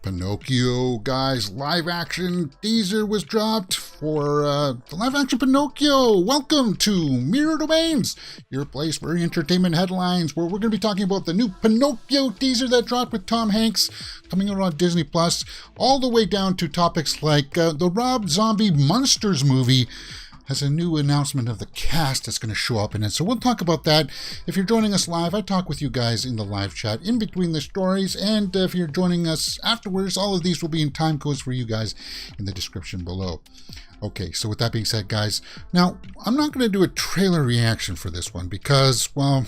Pinocchio, guys, live action teaser was dropped for the live action Pinocchio. Welcome to Mirror Domains, your place for entertainment headlines, where we're going to be talking about the new Pinocchio teaser that dropped with Tom Hanks coming out on Disney Plus, all the way down to topics like the Rob Zombie Munsters movie has a new announcement of the cast that's going to show up in it. So we'll talk about that. If you're joining us live, I talk with you guys in the live chat in between the stories. And if you're joining us afterwards, all of these will be in time codes for you guys in the description below. Okay, so with that being said, guys, now I'm not going to do a trailer reaction for this one because, well,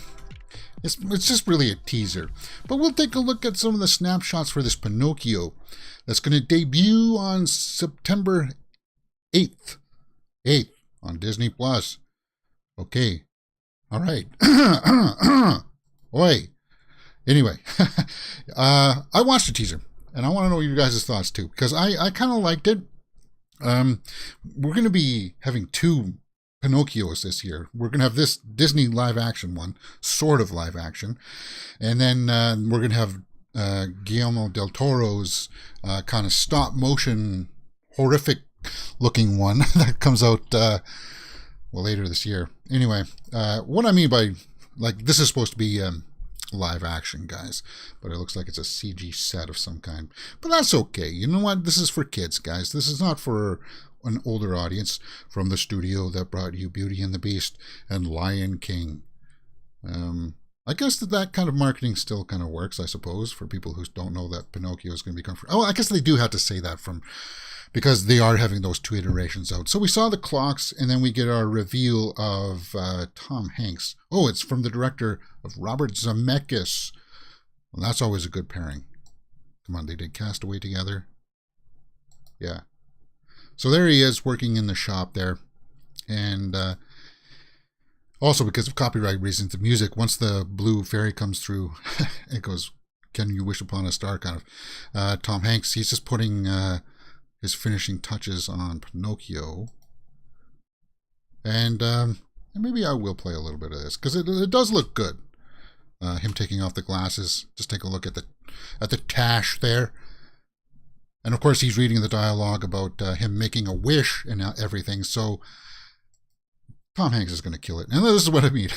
it's just really a teaser. But we'll take a look at some of the snapshots for this Pinocchio that's going to debut on September 8th. On Disney Plus. Okay. All right. Oi. Anyway, I watched the teaser, and I want to know your guys' thoughts too, because I kind of liked it. We're going to be having two Pinocchios this year. We're going to have this Disney live action one, sort of live action, and then we're going to have Guillermo del Toro's kind of stop motion horrific looking one that comes out later this year. Anyway, what I mean by, like, this is supposed to be live action, guys, but it looks like it's a CG set of some kind, but that's okay. You know what, this is for kids, guys. This is not for an older audience, from the studio that brought you Beauty and the Beast and Lion King. I guess that kind of marketing still kind of works, I suppose, for people who don't know that Pinocchio is going to become... Oh, I guess they do have to say that because they are having those two iterations out. So we saw the clocks, and then we get our reveal of Tom Hanks. Oh, it's from the director of Robert Zemeckis. Well, that's always a good pairing. Come on, they did Castaway together. Yeah. So there he is, working in the shop there. And also, because of copyright reasons, the music, once the blue fairy comes through, it goes, "Can you wish upon a star?" kind of. Tom Hanks, he's just putting... his finishing touches on Pinocchio, and maybe I will play a little bit of this because it does look good. Him taking off the glasses. Just take a look at the tash there, and of course he's reading the dialogue about him making a wish and everything. So Tom Hanks is going to kill it, and this is what I mean.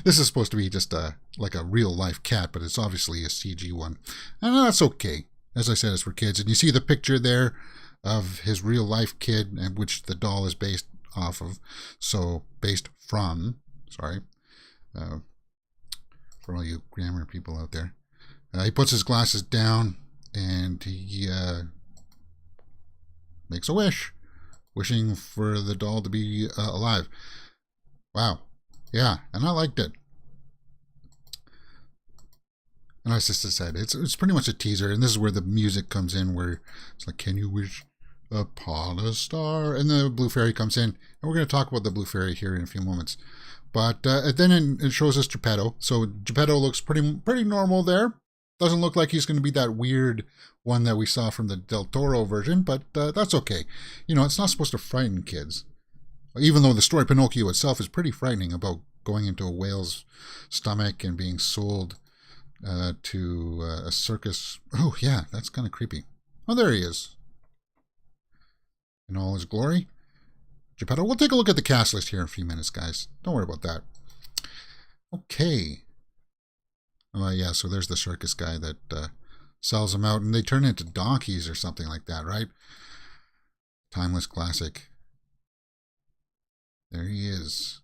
This is supposed to be just like a real life cat, but it's obviously a CG one, and that's okay. As I said, it's for kids. And you see the picture there of his real life kid, and which the doll is based off of. So, based from, sorry, for all you grammar people out there. He puts his glasses down, and he makes a wish, wishing for the doll to be alive. Wow. Yeah, and I liked it. And as I said, it's pretty much a teaser, and this is where the music comes in, where it's like, "Can you wish upon a star?" And the blue fairy comes in, and we're going to talk about the blue fairy here in a few moments. But then it shows us Geppetto. So Geppetto looks pretty normal there. Doesn't look like he's going to be that weird one that we saw from the Del Toro version, but that's okay. You know, it's not supposed to frighten kids. Even though the story Pinocchio itself is pretty frightening, about going into a whale's stomach and being sold to a circus. Oh, yeah, that's kind of creepy. Oh, there he is. In all his glory. Geppetto. We'll take a look at the cast list here in a few minutes, guys. Don't worry about that. Okay. Yeah, so there's the circus guy that sells them out, and they turn into donkeys or something like that, right? Timeless classic. There he is.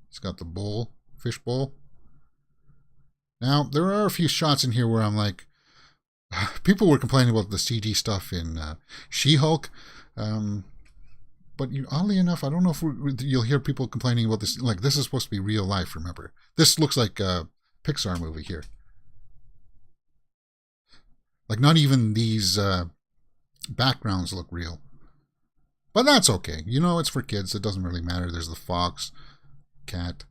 He's got the bowl, fish bowl. Now, there are a few shots in here where I'm like, people were complaining about the CG stuff in She-Hulk, but oddly enough, I don't know if you'll hear people complaining about this. Like, this is supposed to be real life, remember? This looks like a Pixar movie here. Like, not even these backgrounds look real. But that's okay. You know, it's for kids. It doesn't really matter. There's the fox, cat.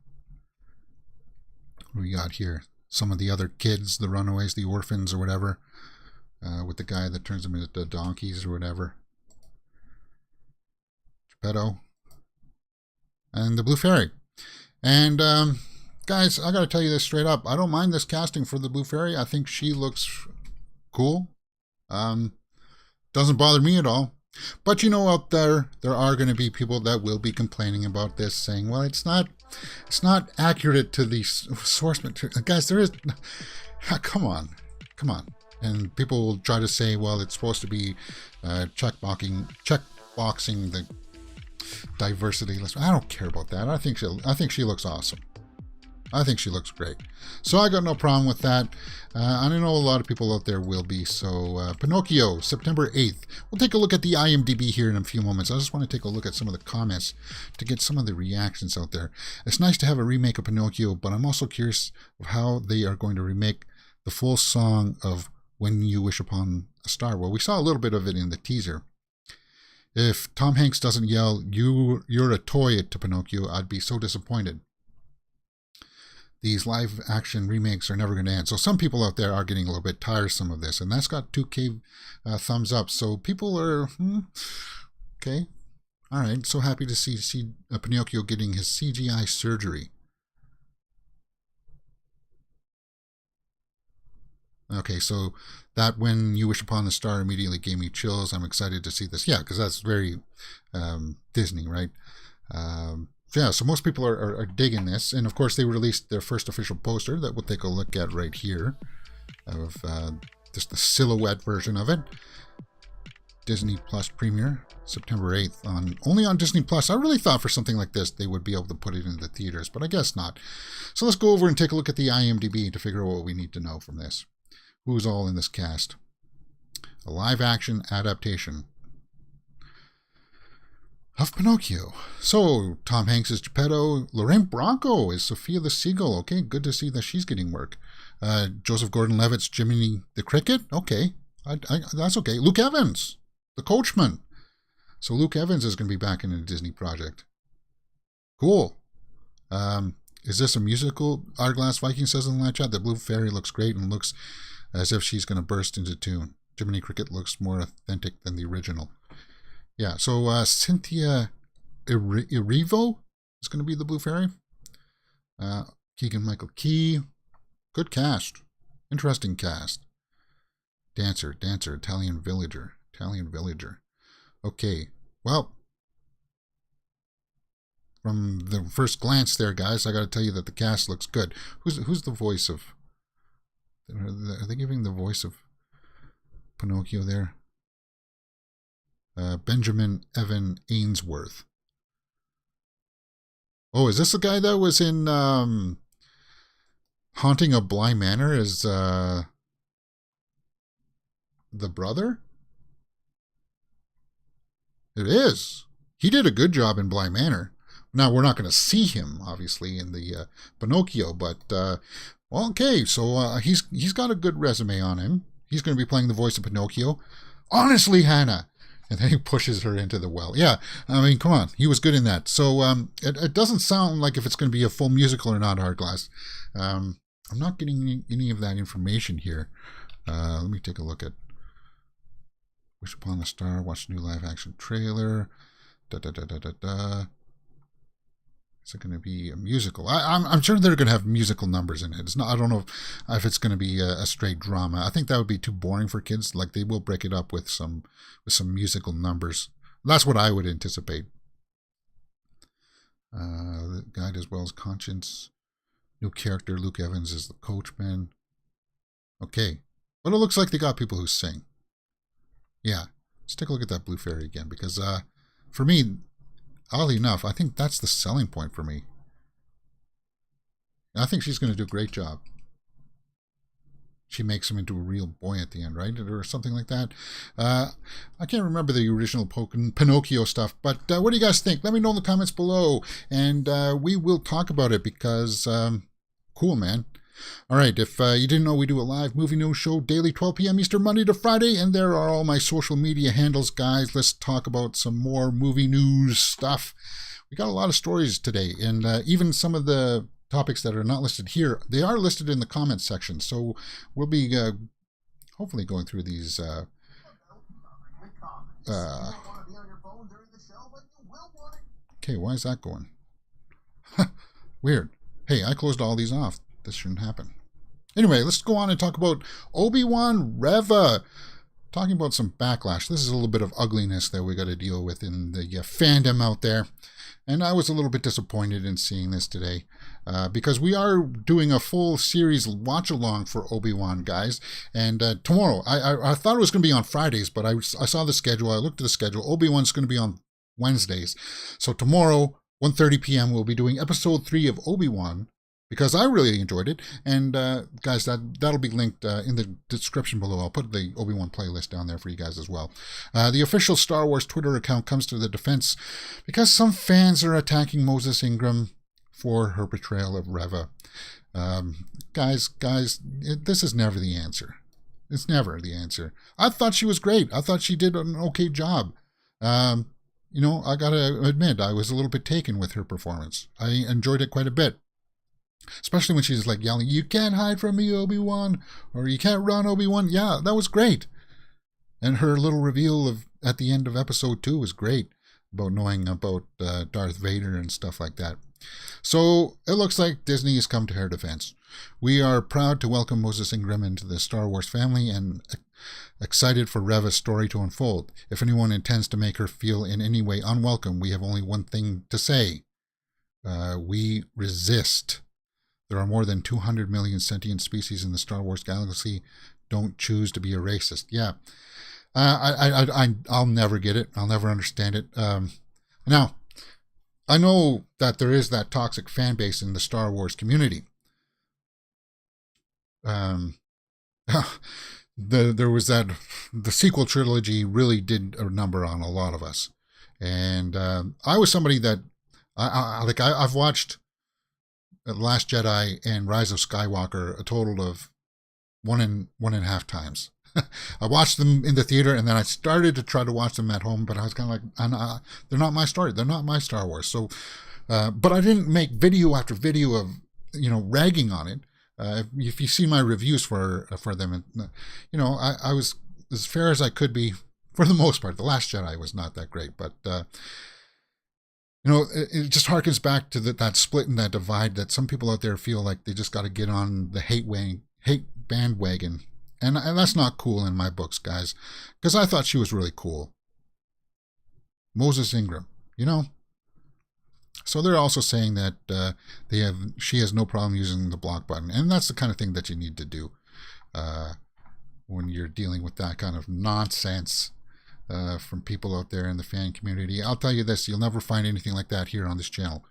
What do we got here? Some of the other kids, the runaways, the orphans or whatever, with the guy that turns them into donkeys or whatever. Geppetto. And the blue fairy. And guys, I gotta tell you this straight up. I don't mind this casting for the blue fairy. I think she looks cool. Doesn't bother me at all. But you know, out there are going to be people that will be complaining about this, saying, "Well, it's not accurate to the source material." Guys, there is. Come on. And people will try to say, "Well, it's supposed to be checkboxing the diversity list." I don't care about that. I think she looks awesome. I think she looks great. So I got no problem with that. I know a lot of people out there will be. So Pinocchio, September 8th. We'll take a look at the IMDb here in a few moments. I just want to take a look at some of the comments to get some of the reactions out there. It's nice to have a remake of Pinocchio, but I'm also curious of how they are going to remake the full song of When You Wish Upon a Star. Well, we saw a little bit of it in the teaser. If Tom Hanks doesn't yell, "You're a toy" to Pinocchio, I'd be so disappointed. These live action remakes are never going to end. So some people out there are getting a little bit tiresome of this, and that's got 2K thumbs up. So people are, okay. All right, so happy to see Pinocchio getting his CGI surgery. Okay, so that When You Wish Upon a Star immediately gave me chills. I'm excited to see this. Yeah, because that's very Disney, right? Yeah, so most people are digging this. And of course, they released their first official poster that we'll take a look at right here of just the silhouette version of it. Disney Plus premiere, September 8th, only on Disney Plus. I really thought for something like this, they would be able to put it in the theaters, but I guess not. So let's go over and take a look at the IMDb to figure out what we need to know from this. Who's all in this cast? A live-action adaptation of Pinocchio. So, Tom Hanks is Geppetto. Lorraine Bracco is Sophia the Seagull. Okay, good to see that she's getting work. Joseph Gordon-Levitt's Jiminy the Cricket. Okay, that's okay. Luke Evans, the Coachman. So Luke Evans is going to be back in a Disney project. Cool. Is this a musical? Hourglass Viking says in the live chat. The Blue Fairy looks great and looks as if she's going to burst into tune. Jiminy Cricket looks more authentic than the original. Yeah, so Cynthia Erivo is going to be the Blue Fairy. Keegan-Michael Key. Good cast. Interesting cast. Dancer, Italian Villager. Okay, well, from the first glance there, guys, I got to tell you that the cast looks good. Who's the voice of... Are they giving the voice of Pinocchio there? Benjamin Evan Ainsworth. Oh, is this the guy that was in Haunting of Bly Manor as the brother? It is. He did a good job in Bly Manor. Now, we're not going to see him, obviously, in the Pinocchio, but, well, okay, so he's got a good resume on him. He's going to be playing the voice of Pinocchio. Honestly, Hannah. And then he pushes her into the well. Yeah, I mean, come on. He was good in that. So it doesn't sound like if it's going to be a full musical or not, Hourglass. I'm not getting any of that information here. Let me take a look at Wish Upon a Star. Watch the new live-action trailer. Is it going to be a musical? I'm sure they're going to have musical numbers in it. It's not. I don't know if it's going to be a straight drama. I think that would be too boring for kids. Like, they will break it up with some musical numbers. That's what I would anticipate. The Guide as well as Conscience. New character Luke Evans is the coachman. Okay, but it looks like they got people who sing. Yeah, let's take a look at that Blue Fairy again, because for me, oddly enough, I think that's the selling point for me. I think she's going to do a great job. She makes him into a real boy at the end, right? Or something like that. I can't remember the original Pinocchio stuff, but what do you guys think? Let me know in the comments below, and we will talk about it because, cool, man. All right, if you didn't know, we do a live movie news show daily, 12 p.m. Eastern, Monday to Friday, and there are all my social media handles, guys. Let's talk about some more movie news stuff. We got a lot of stories today, and even some of the topics that are not listed here, they are listed in the comments section, so we'll be hopefully going through these okay, why is that going? Weird. Hey, I closed all these off. This shouldn't happen. Anyway, let's go on and talk about Obi-Wan Reva. talking about some backlash. This is a little bit of ugliness that we got to deal with in the fandom out there. And I was a little bit disappointed in seeing this today because we are doing a full series watch-along for Obi-Wan, guys. And tomorrow, I thought it was going to be on Fridays, but I saw the schedule. I looked at the schedule. Obi-Wan's going to be on Wednesdays. So tomorrow, 1:30 p.m., we'll be doing episode 3 of Obi-Wan, because I really enjoyed it. And guys, that'll be linked in the description below. I'll put the Obi-Wan playlist down there for you guys as well. The official Star Wars Twitter account comes to the defense because some fans are attacking Moses Ingram for her portrayal of Reva. Guys, this is never the answer. It's never the answer. I thought she was great. I thought she did an okay job. You know, I gotta admit, I was a little bit taken with her performance. I enjoyed it quite a bit. Especially when she's like yelling, "You can't hide from me, Obi-Wan," or "You can't run, Obi-Wan." Yeah, that was great. And her little reveal at the end of episode 2 was great, about knowing about Darth Vader and stuff like that. So it looks like Disney has come to her defense. We are proud to welcome Moses Ingram into the Star Wars family and excited for Reva's story to unfold. If anyone intends to make her feel in any way unwelcome, we have only one thing to say. We resist. There are more than 200 million sentient species in the Star Wars galaxy. Don't choose to be a racist. Yeah. I'll never get it. I'll never understand it. Now, I know that there is that toxic fan base in the Star Wars community. There was that, the sequel trilogy really did a number on a lot of us. And I was somebody that, I've watched Last Jedi and Rise of Skywalker a total of one and a half times. I watched them in the theater, and then I started to try to watch them at home, but I was kind of like, they're not my story. They're not my Star Wars. So, but I didn't make video after video of, ragging on it. If you see my reviews for them, I was as fair as I could be for the most part. The Last Jedi was not that great, but it just harkens back to that split and that divide that some people out there feel like they just got to get on the hate bandwagon. And that's not cool in my books, guys, because I thought she was really cool. Moses Ingram, So they're also saying that she has no problem using the block button. And that's the kind of thing that you need to do when you're dealing with that kind of nonsense from people out there in the fan community. I'll tell you this, you'll never find anything like that here on this channel.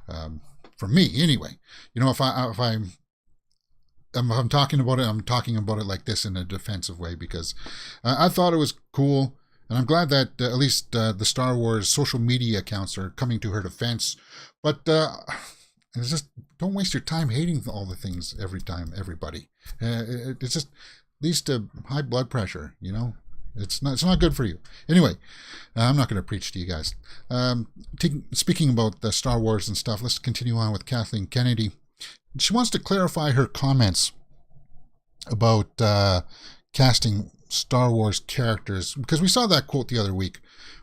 From me, anyway. If I'm talking about it, I'm talking about it like this in a defensive way, because I thought it was cool. And I'm glad that at least the Star Wars social media accounts are coming to her defense. But it's just, don't waste your time hating all the things every time, everybody. It just leads to high blood pressure, It's not good for you. Anyway, I'm not going to preach to you guys. Speaking about the Star Wars and stuff, let's continue on with Kathleen Kennedy. She wants to clarify her comments about casting Star Wars characters, because we saw that quote the other week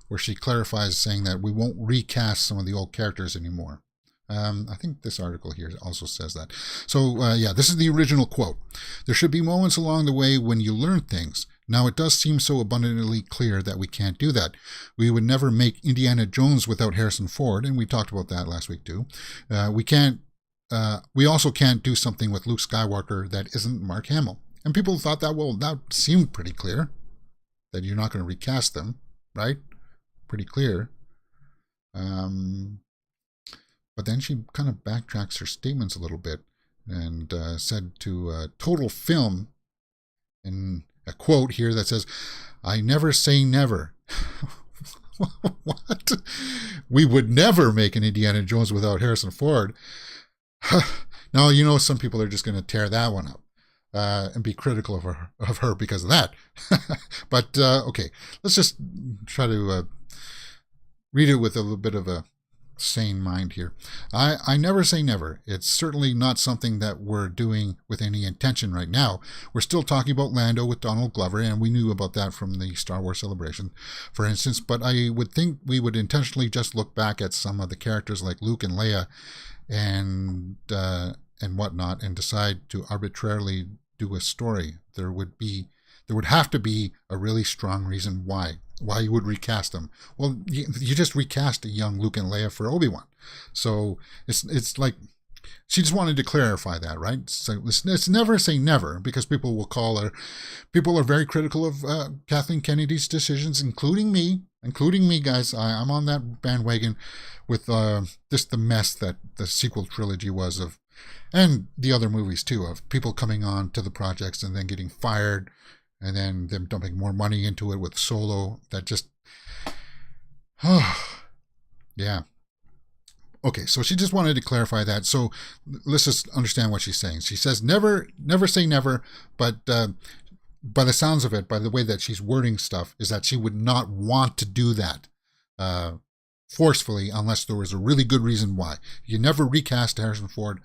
where she clarifies, saying that we won't recast some of the old characters anymore. I think this article here also says that. So, this is the original quote. "There should be moments along the way when you learn things. Now, it does seem so abundantly clear that we can't do that. We would never make Indiana Jones without Harrison Ford," and we talked about that last week too. We also can't do something with Luke Skywalker that isn't Mark Hamill. And people thought that seemed pretty clear, that you're not going to recast them, right? Pretty clear. But then she kind of backtracks her statements a little bit and said to Total Film, in a quote here that says, "I never say never." What? We would never make an Indiana Jones without Harrison Ford. Now, some people are just going to tear that one up and be critical of her because of that. But, okay, let's just try to read it with a little bit of a sane mind here. I never say never. It's certainly not something that we're doing with any intention right now. We're still talking about Lando with Donald Glover, and we knew about that from the Star Wars Celebration, for instance, but I would think we would intentionally just look back at some of the characters like Luke and Leia and whatnot and decide to arbitrarily do a story. There would be there would have to be a really strong reason why you would recast them. Well, you just recast a young Luke and Leia for Obi-Wan. So it's like, she just wanted to clarify that, right? So it's never say never, because people are very critical of Kathleen Kennedy's decisions, including me, guys. I'm on that bandwagon with just the mess that the sequel trilogy was of, and the other movies too, of people coming on to the projects and then getting fired, and then them dumping more money into it with Solo. That just, yeah. Okay, so she just wanted to clarify that. So let's just understand what she's saying. She says never say never, but by the sounds of it, by the way that she's wording stuff, is that she would not want to do that forcefully unless there was a really good reason why. You never recast Harrison Ford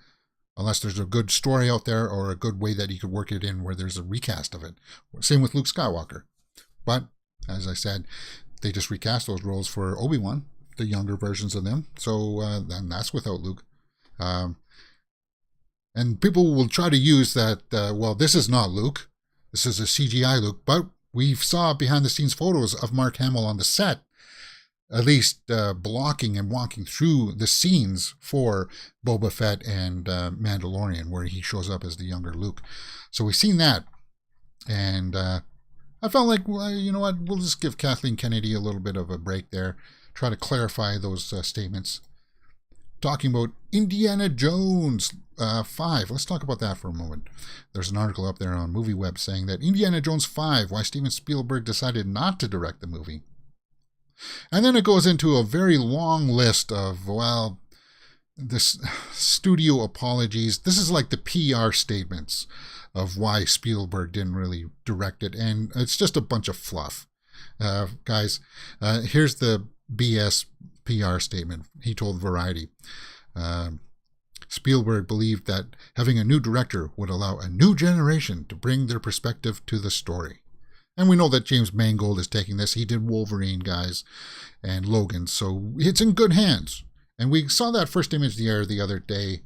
unless there's a good story out there or a good way that you could work it in where there's a recast of it. Same with Luke Skywalker. But, as I said, they just recast those roles for Obi-Wan, the younger versions of them. So then that's without Luke. And people will try to use that, well, this is not Luke. This is a CGI Luke. But we saw behind-the-scenes photos of Mark Hamill on the set, at least blocking and walking through the scenes for Boba Fett and Mandalorian, where he shows up as the younger Luke. So we've seen that. And I felt like, well, you know what, we'll just give Kathleen Kennedy a little bit of a break there. Try to clarify those statements. Talking about Indiana Jones 5. Let's talk about that for a moment. There's an article up there on MovieWeb saying that Indiana Jones 5, why Steven Spielberg decided not to direct the movie. And then it goes into a very long list of, well, this studio apologies. This is like the PR statements of why Spielberg didn't really direct it. And it's just a bunch of fluff. Guys, here's the BS PR statement. He told Variety. Spielberg believed that having a new director would allow a new generation to bring their perspective to the story. And we know that James Mangold is taking this. He did Wolverine, guys, and Logan. So it's in good hands. And we saw that first image the other day.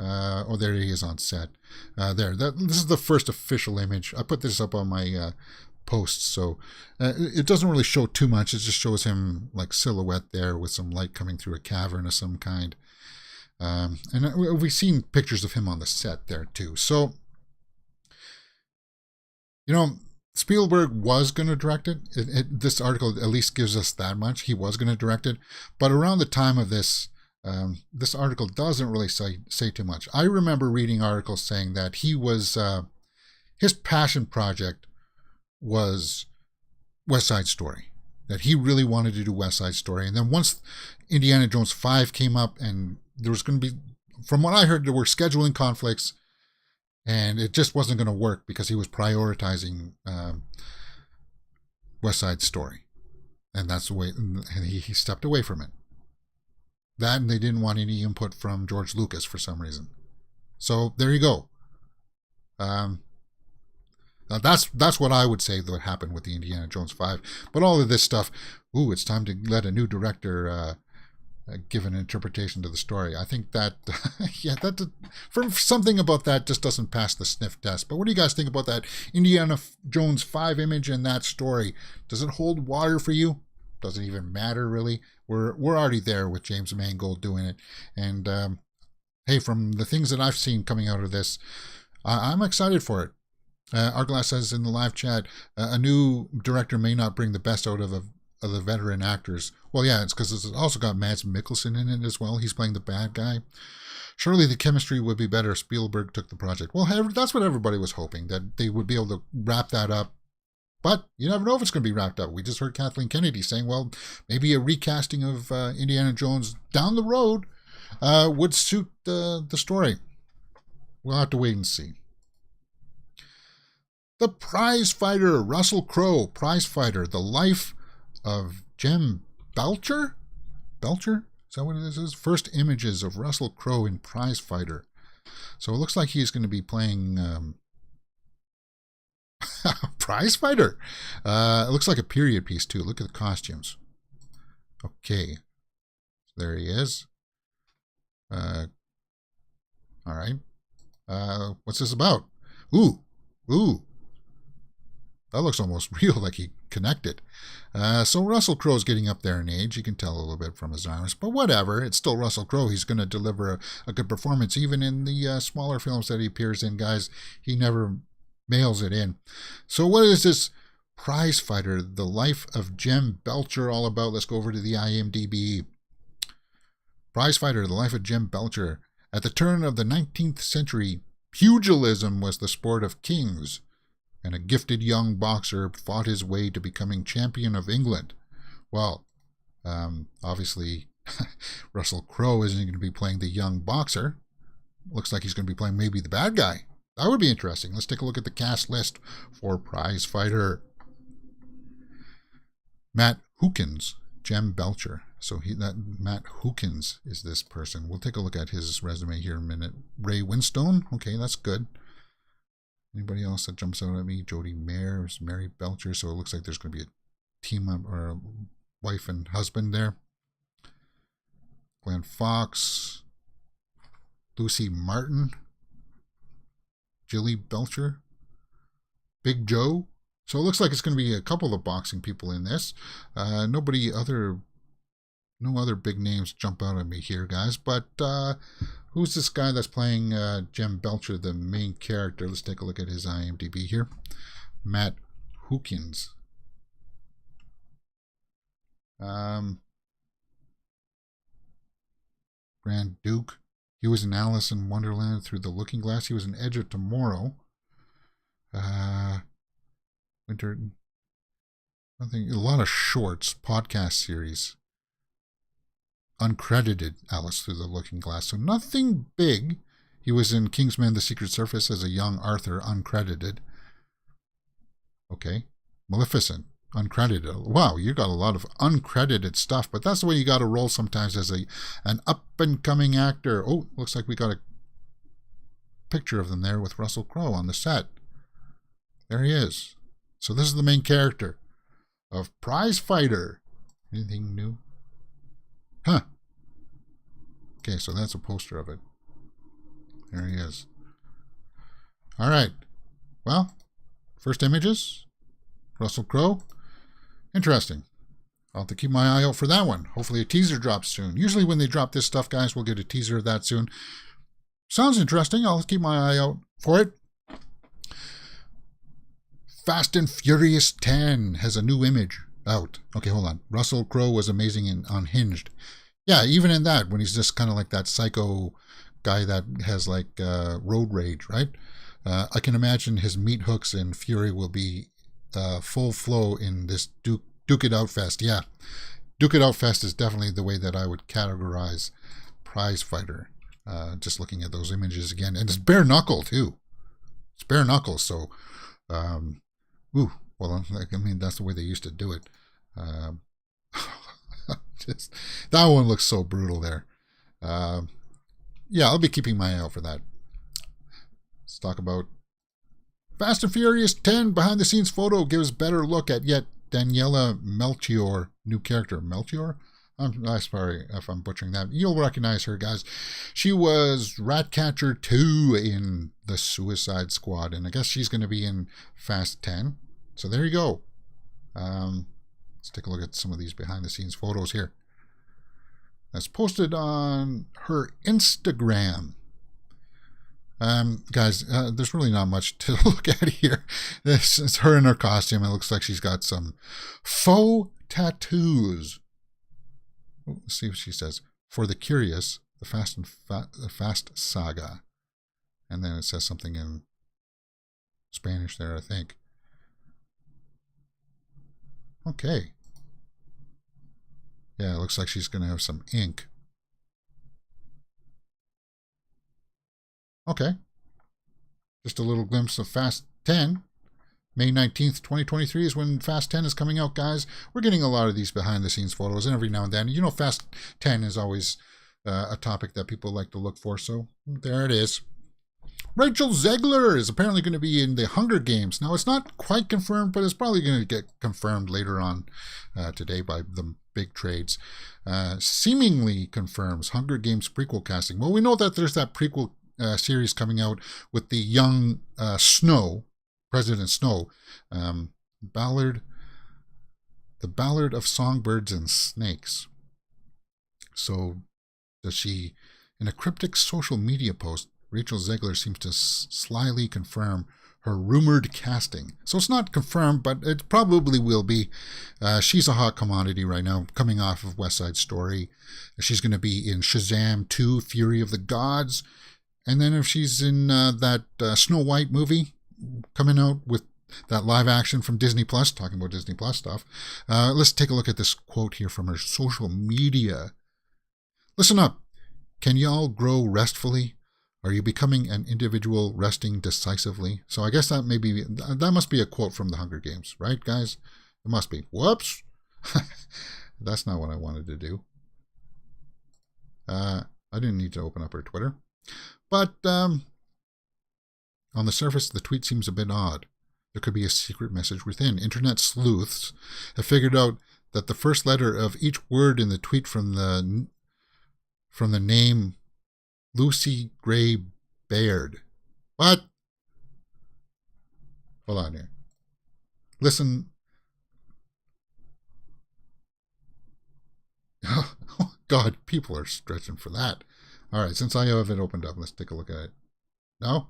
Oh, there he is on set. This is the first official image. I put this up on my posts, so it doesn't really show too much. It just shows him like silhouette there with some light coming through a cavern of some kind. And we've seen pictures of him on the set there too. So, you know, Spielberg was going to direct it. This article at least gives us that much. He was going to direct it. But around the time of this, this article doesn't really say too much. I remember reading articles saying that he was, his passion project was West Side Story. That he really wanted to do West Side Story. And then once Indiana Jones 5 came up, and there was going to be, from what I heard, there were scheduling conflicts, and it just wasn't going to work because he was prioritizing West Side Story. And that's the way, and he stepped away from it. That, and they didn't want any input from George Lucas for some reason. So there you go. That's what I would say that happened with the Indiana Jones 5. But all of this stuff, it's time to let a new director give an interpretation to the story. I think that, for something about that just doesn't pass the sniff test. But what do you guys think about that Indiana Jones 5 image and that story? Does it hold water for you? Doesn't even matter, really. We're already there with James Mangold doing it. And, hey, from the things that I've seen coming out of this, I'm excited for it. Arglass says in the live chat, a new director may not bring the best out of the veteran actors. Well, yeah, it's because it's also got Mads Mikkelsen in it as well. He's playing the bad guy. Surely the chemistry would be better if Spielberg took the project. Well, that's what everybody was hoping, that they would be able to wrap that up. But you never know if it's going to be wrapped up. We just heard Kathleen Kennedy saying, well, maybe a recasting of Indiana Jones down the road would suit the story. We'll have to wait and see. The Prizefighter, Russell Crowe, Prizefighter, the life of Jem Belcher? Belcher? Is that what it is? First images of Russell Crowe in Prizefighter. So it looks like he's going to be playing Prizefighter. It looks like a period piece too. Look at the costumes. Okay. There he is. All right. What's this about? Ooh. That looks almost real, like he connected. So Russell Crowe's getting up there in age. You can tell a little bit from his arms, but whatever. It's still Russell Crowe. He's going to deliver a good performance, even in the smaller films that he appears in, guys. He never mails it in. So what is this Prizefighter, The Life of Jem Belcher, all about? Let's go over to the IMDb. Prizefighter, The Life of Jem Belcher. At the turn of the 19th century, pugilism was the sport of kings, and a gifted young boxer fought his way to becoming champion of England. Well, obviously, Russell Crowe isn't going to be playing the young boxer. Looks like he's going to be playing maybe the bad guy. That would be interesting. Let's take a look at the cast list for Prizefighter. Matt Hookins, Jem Belcher. So Matt Hookins is this person. We'll take a look at his resume here in a minute. Ray Winstone. Okay, that's good. Anybody else that jumps out at me? Jodie Mayer is Mary Belcher. So it looks like there's going to be a team up, or a wife and husband there. Glenn Fox. Lucy Martin. Jilly Belcher. Big Joe. So it looks like it's going to be a couple of boxing people in this. No other big names jump out at me here, guys. But who's this guy that's playing Jem Belcher, the main character? Let's take a look at his IMDb here. Matt Hookins. Grand Duke. He was in Alice in Wonderland Through the Looking Glass. He was in Edge of Tomorrow. Winter. A lot of shorts, podcast series. Uncredited Alice Through the Looking Glass. So nothing big. He was in Kingsman: The Secret Service as a young Arthur, uncredited. Okay. Maleficent, uncredited. Wow, you got a lot of uncredited stuff, but that's the way you got to roll sometimes as an up-and-coming actor. Oh, looks like we got a picture of them there with Russell Crowe on the set. There he is. So this is the main character of Prizefighter. Anything new? Huh. Okay, so that's a poster of it. There he is. All right. Well, first images. Russell Crowe. Interesting. I'll have to keep my eye out for that one. Hopefully a teaser drops soon. Usually when they drop this stuff, guys, we'll get a teaser of that soon. Sounds interesting. I'll keep my eye out for it. Fast and Furious 10 has a new image out. Okay, hold on. Russell Crowe was amazing in Unhinged. Yeah, even in that, when he's just kind of like that psycho guy that has like road rage, right? I can imagine his meat hooks and fury will be full flow in this Duke It Out Fest. Yeah, Duke It Out Fest is definitely the way that I would categorize Prizefighter. Just looking at those images again. And it's bare knuckle, too. It's bare knuckle, so... well, I mean, that's the way they used to do it. That one looks so brutal there. Yeah, I'll be keeping my eye out for that. Let's talk about Fast and Furious 10 behind the scenes photo gives better look at yet Daniela Melchior, new character. Melchior? I'm sorry if I'm butchering that. You'll recognize her, guys. She was Ratcatcher 2 in the Suicide Squad, and I guess she's going to be in Fast 10. So there you go. Let's take a look at some of these behind-the-scenes photos here. That's posted on her Instagram. Guys, there's really not much to look at here. This is her in her costume. It looks like she's got some faux tattoos. Let's see what she says. For the curious, the Fast Saga. And then it says something in Spanish there, I think. Okay. Yeah, it looks like she's going to have some ink. Okay. Just a little glimpse of Fast 10. May 19th, 2023 is when Fast 10 is coming out, guys. We're getting a lot of these behind-the-scenes photos, and every now and then. You know, Fast 10 is always a topic that people like to look for, so there it is. Rachel Zegler is apparently going to be in the Hunger Games. Now, it's not quite confirmed, but it's probably going to get confirmed later on today by the big trades. Seemingly confirms Hunger Games prequel casting. Well, we know that there's that prequel series coming out with the young Snow, President Snow. Ballad, the Ballad of Songbirds and Snakes. So, does she, in a cryptic social media post, Rachel Zegler seems to slyly confirm her rumored casting. So it's not confirmed, but it probably will be. She's a hot commodity right now, coming off of West Side Story. She's going to be in Shazam 2, Fury of the Gods. And then if she's in that Snow White movie coming out with that live action from Disney Plus, talking about Disney Plus stuff, let's take a look at this quote here from her social media. Listen up. Can y'all grow restfully? Are you becoming an individual resting decisively? So I guess that must be a quote from the Hunger Games, right, guys? It must be. Whoops. That's not what I wanted to do. I didn't need to open up her Twitter. But on the surface, the tweet seems a bit odd. There could be a secret message within. Internet sleuths have figured out that the first letter of each word in the tweet from the name Lucy Gray Baird. What? Hold on here. Listen. Oh, God, people are stretching for that. All right, since I have it opened up, let's take a look at it. No?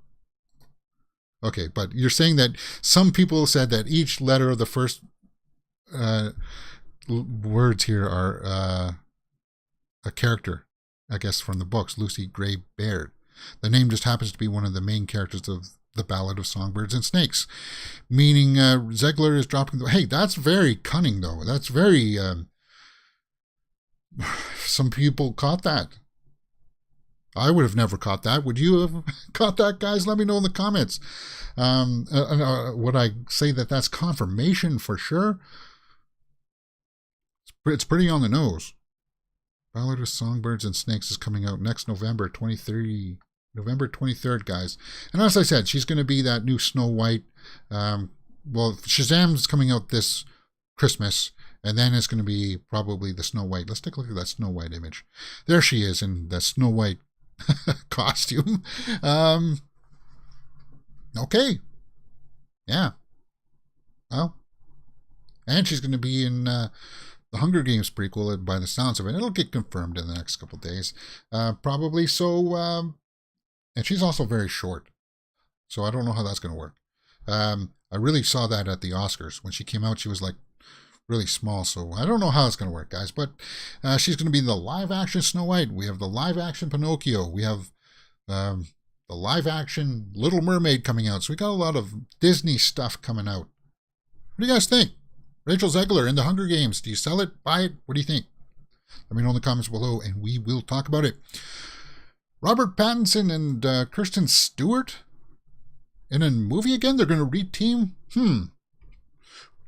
Okay, but you're saying that some people said that each letter of the first words here are a character, I guess, from the books, Lucy Gray Baird. The name just happens to be one of the main characters of the Ballad of Songbirds and Snakes, meaning Zegler is dropping the... Hey, that's very cunning, though. That's very... some people caught that. I would have never caught that. Would you have caught that, guys? Let me know in the comments. Would I say that that's confirmation for sure? It's pretty on the nose. Ballad of Songbirds and Snakes is coming out next November 23rd, guys. And as I said, she's going to be that new Snow White. Shazam's coming out this Christmas, and then it's going to be probably the Snow White. Let's take a look at that Snow White image. There she is in the Snow White costume. Okay. Yeah. Well, and she's going to be in the Hunger Games prequel by the sounds of it. It'll get confirmed in the next couple of days. Probably. So, and she's also very short. So I don't know how that's going to work. I really saw that at the Oscars. When she came out, she was like really small. So I don't know how it's going to work, guys. But she's going to be the live action Snow White. We have the live action Pinocchio. We have the live action Little Mermaid coming out. So we got a lot of Disney stuff coming out. What do you guys think? Rachel Zegler in the Hunger Games. Do you sell it? Buy it? What do you think? Let me know in the comments below and we will talk about it. Robert Pattinson and Kristen Stewart in a movie again? They're going to reteam?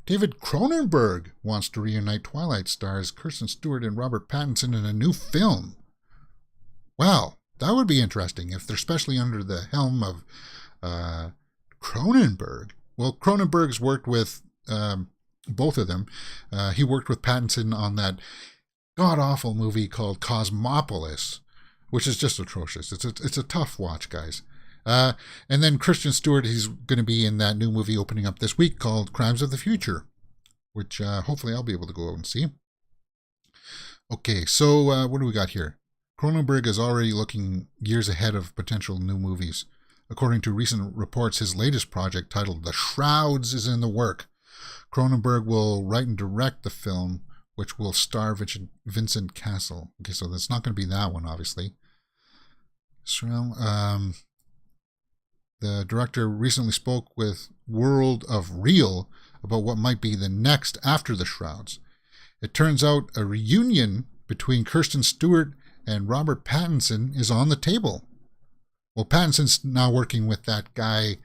David Cronenberg wants to reunite Twilight stars Kristen Stewart and Robert Pattinson in a new film. Wow, that would be interesting if they're especially under the helm of Cronenberg. Well, Cronenberg's worked with both of them. He worked with Pattinson on that god-awful movie called Cosmopolis, which is just atrocious. It's a tough watch, guys. And then Kristen Stewart, he's going to be in that new movie opening up this week called Crimes of the Future, which hopefully I'll be able to go out and see. Okay, so what do we got here? Cronenberg is already looking years ahead of potential new movies. According to recent reports, his latest project, titled The Shrouds, is in the work. Cronenberg will write and direct the film, which will star Vincent Cassel. Okay, so that's not going to be that one, obviously. So, the director recently spoke with World of Real about what might be the next after The Shrouds. It turns out a reunion between Kristen Stewart and Robert Pattinson is on the table. Well, Pattinson's now working with that guy,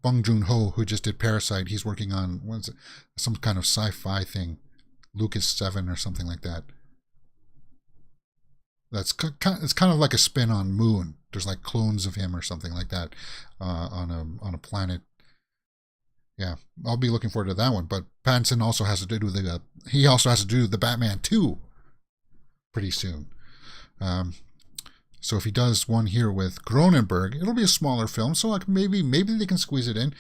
Bong Joon-ho, who just did Parasite. He's working on some kind of sci-fi thing, Lucas 7 or something like that. It's kind of like a spin on Moon. There's like clones of him or something like that on a planet. Yeah, I'll be looking forward to that one. But Pattinson also has to do the Batman 2 pretty soon. So if he does one here with Cronenberg, it'll be a smaller film, so like maybe they can squeeze it in.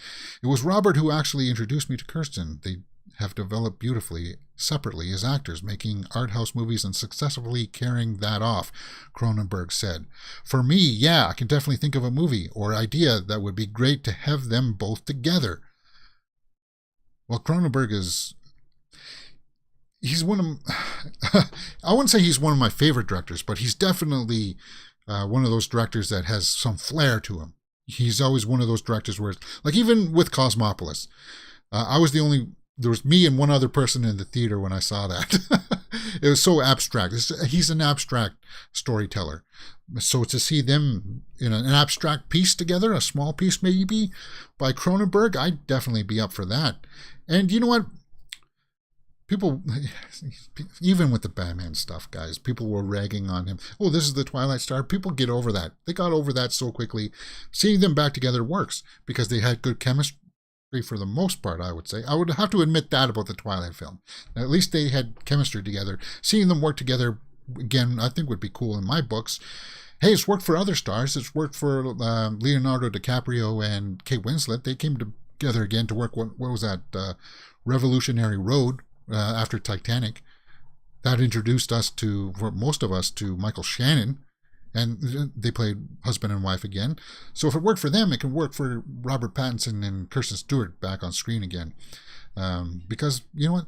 It was Robert who actually introduced me to Kirsten. They have developed beautifully separately as actors, making art house movies and successfully carrying that off, Cronenberg said. For me, yeah, I can definitely think of a movie or idea that would be great to have them both together. Well, Cronenberg he's one of, I wouldn't say he's one of my favorite directors, but he's definitely one of those directors that has some flair to him. He's always one of those directors where, like even with Cosmopolis, there was me and one other person in the theater when I saw that. It was so abstract. He's an abstract storyteller. So to see them in an abstract piece together, a small piece maybe, by Cronenberg, I'd definitely be up for that. And you know what? People, even with the Batman stuff, guys, people were ragging on him. Oh, this is the Twilight Star. People get over that. They got over that so quickly. Seeing them back together works because they had good chemistry for the most part, I would say. I would have to admit that about the Twilight film. At least they had chemistry together. Seeing them work together, again, I think would be cool in my books. Hey, it's worked for other stars. It's worked for Leonardo DiCaprio and Kate Winslet. They came together again to work, what was that, Revolutionary Road, after Titanic. That introduced us for most of us, to Michael Shannon, and they played husband and wife again. So if it worked for them, it can work for Robert Pattinson and Kristen Stewart back on screen again. Because, you know what?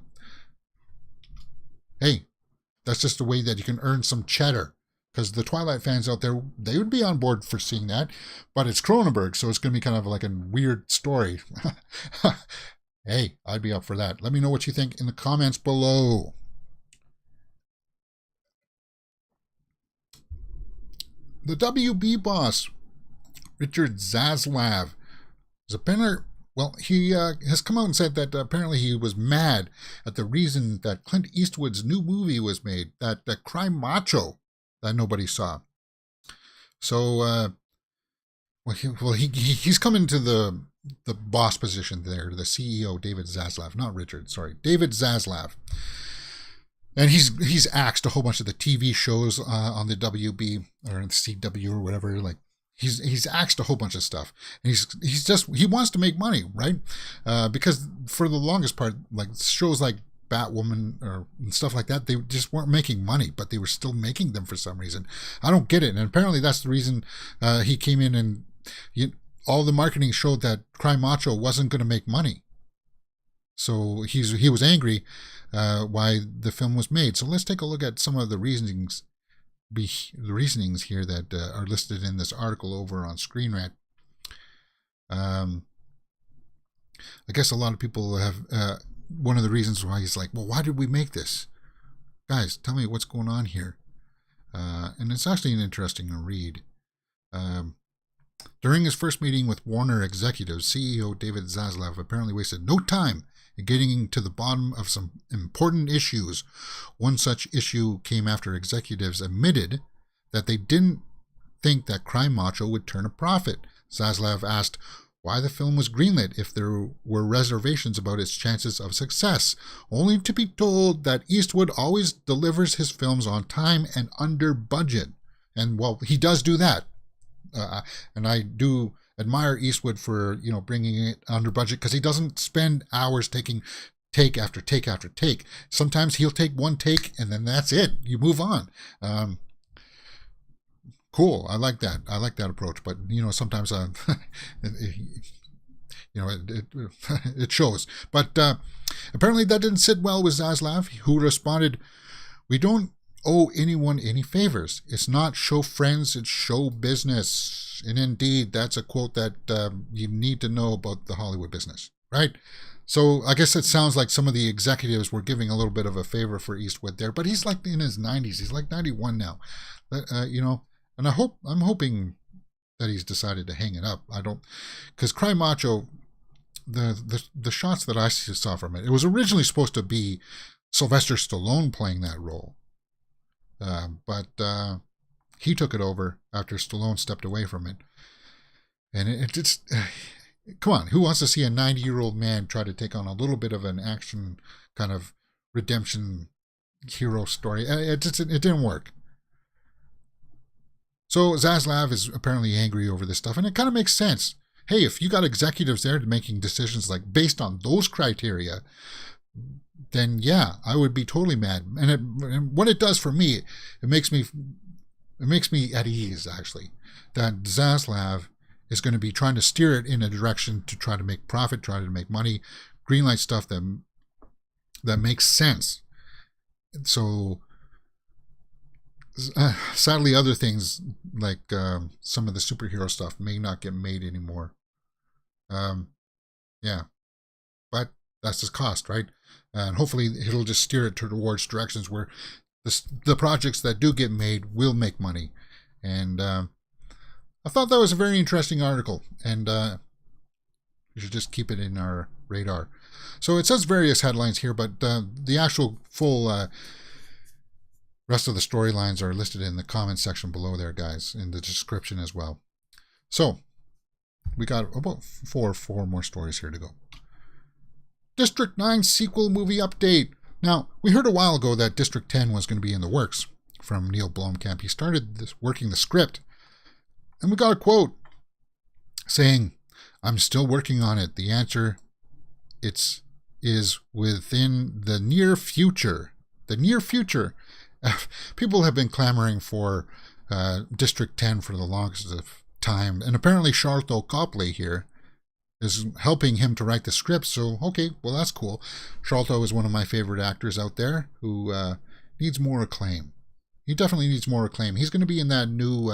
Hey, that's just a way that you can earn some cheddar. Because the Twilight fans out there, they would be on board for seeing that. But it's Cronenberg, so it's going to be kind of like a weird story. Hey, I'd be up for that. Let me know what you think in the comments below. The WB boss, Richard Zaslav, is he has come out and said that apparently he was mad at the reason that Clint Eastwood's new movie was made, that Cry Macho, that nobody saw. So, he's come into the boss position there, the CEO, David Zaslav, not Richard, sorry, David Zaslav. And he's axed a whole bunch of the TV shows on the WB or the CW or whatever. Like he's axed a whole bunch of stuff. And he wants to make money, right? Because for the longest part, like shows like Batwoman and stuff like that, they just weren't making money, but they were still making them for some reason. I don't get it. And apparently that's the reason he came in and all the marketing showed that Cry Macho wasn't going to make money. So he was angry why the film was made. So let's take a look at some of the reasonings here that are listed in this article over on Screen Rant. I guess a lot of people have one of the reasons why he's like, well, why did we make this? Guys, tell me what's going on here. And it's actually an interesting read. During his first meeting with Warner executives, CEO David Zaslav apparently wasted no time in getting to the bottom of some important issues. One such issue came after executives admitted that they didn't think that Cry Macho would turn a profit. Zaslav asked why the film was greenlit if there were reservations about its chances of success, only to be told that Eastwood always delivers his films on time and under budget. And well, he does do that. And I do admire Eastwood for, bringing it under budget, because he doesn't spend hours taking take after take after take. Sometimes he'll take one take and then that's it. You move on. Cool. I like that. I like that approach. But, sometimes, it shows. But apparently that didn't sit well with Zaslav, who responded, "We don't owe anyone any favors. It's not show friends, it's show business." And indeed, that's a quote that you need to know about the Hollywood business, right? So I guess it sounds like some of the executives were giving a little bit of a favor for Eastwood there, but he's like in his 90s. He's like 91 now, and I'm hoping that he's decided to hang it up. Because Cry Macho, the shots that I saw from it, it was originally supposed to be Sylvester Stallone playing that role. But he took it over after Stallone stepped away from it. And it just, come on, who wants to see a 90-year-old man try to take on a little bit of an action kind of redemption hero story? It didn't work. So Zaslav is apparently angry over this stuff, and it kind of makes sense. Hey, if you got executives there making decisions like based on those criteria, then yeah, I would be totally mad. And what it does for me, it makes me at ease, actually, that Zaslav is going to be trying to steer it in a direction to try to make profit, try to make money, greenlight stuff that makes sense. So sadly, other things like some of the superhero stuff may not get made anymore. Yeah, but that's the cost, right? And hopefully it'll just steer it towards directions where the projects that do get made will make money. And I thought that was a very interesting article, and we should just keep it in our radar. So it says various headlines here, but the actual full rest of the storylines are listed in the comment section below there, guys, in the description as well. So we got about four more stories here to go. District 9 sequel movie update. Now, we heard a while ago that District 10 was going to be in the works from Neil Blomkamp. He started working the script, and we got a quote saying, "I'm still working on it. The answer is within the near future." The near future. People have been clamoring for District 10 for the longest of time, and apparently Sharlto Copley here is helping him to write the script. So, okay, well, that's cool. Sharlto is one of my favorite actors out there who needs more acclaim. He definitely needs more acclaim. He's going to be in that new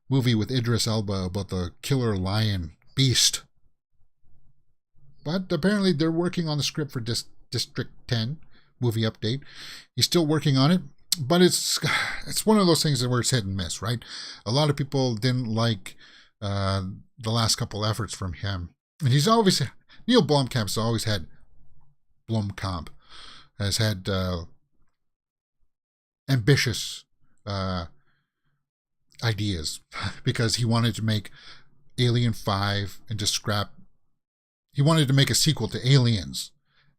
movie with Idris Elba about the killer lion beast. But apparently they're working on the script for District 10 movie update. He's still working on it, but it's one of those things where it's hit and miss, right? A lot of people didn't like the last couple efforts from him, and Neil Blomkamp has had ambitious ideas because he wanted to make Alien 5 and just he wanted to make a sequel to Aliens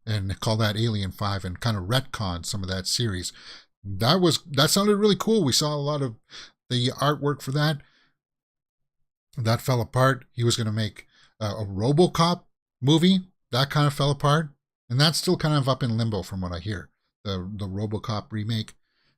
and call that Alien 5 and kind of retcon some of that series. That sounded really cool. We saw a lot of the artwork for that. That fell apart. He was going to make a RoboCop movie. That kind of fell apart. And that's still kind of up in limbo from what I hear. The RoboCop remake.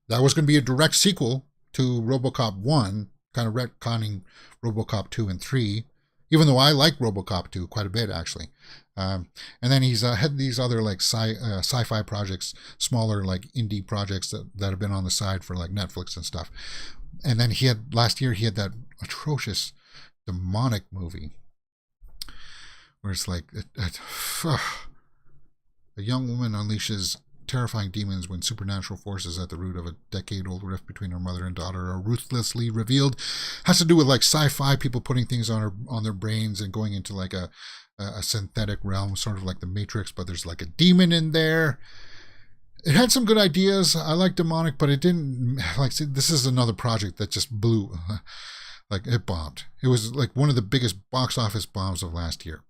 That was going to be a direct sequel to RoboCop 1, kind of retconning RoboCop 2 and 3. Even though I like RoboCop 2 quite a bit, actually. And then he's had these other like sci-fi projects, smaller like indie projects that have been on the side for like Netflix and stuff. And then last year he had that atrocious demonic movie where it's like a young woman unleashes terrifying demons when supernatural forces at the root of a decade-old rift between her mother and daughter are ruthlessly revealed. Has to do with like sci-fi, people putting things on their brains and going into like a synthetic realm, sort of like the Matrix, but there's like a demon in there. It had some good ideas. I like demonic, but it didn't like. See, this is another project that just blew. Like it bombed. It was like one of the biggest box office bombs of last year,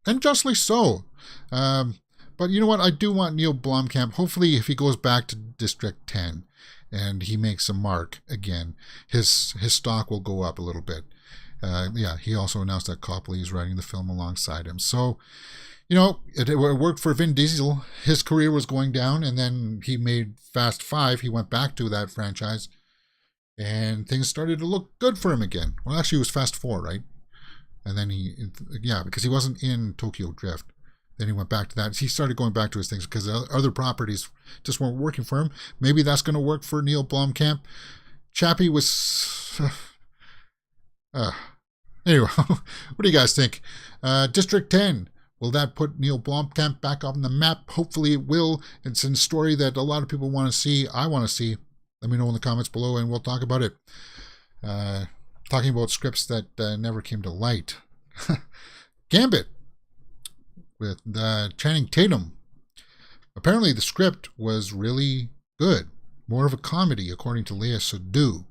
and justly so. But you know what? I do want Neil Blomkamp. Hopefully, if he goes back to District 10 and he makes a mark again, his stock will go up a little bit. Yeah, he also announced that Copley is writing the film alongside him. So, you know, it worked for Vin Diesel. His career was going down, and then he made Fast 5. He went back to that franchise, and things started to look good for him again. Well, actually, it was Fast 4, right? And then because he wasn't in Tokyo Drift. Then he went back to that. He started going back to his things because other properties just weren't working for him. Maybe that's going to work for Neil Blomkamp. Chappie was... Anyway, what do you guys think? District 10, will that put Neil Blomkamp back on the map? Hopefully it will. It's a story that a lot of people want to see. I want to see. Let me know in the comments below and we'll talk about it. Talking about scripts that never came to light. Gambit with Channing Tatum. Apparently the script was really good. More of a comedy, according to Léa Seydoux,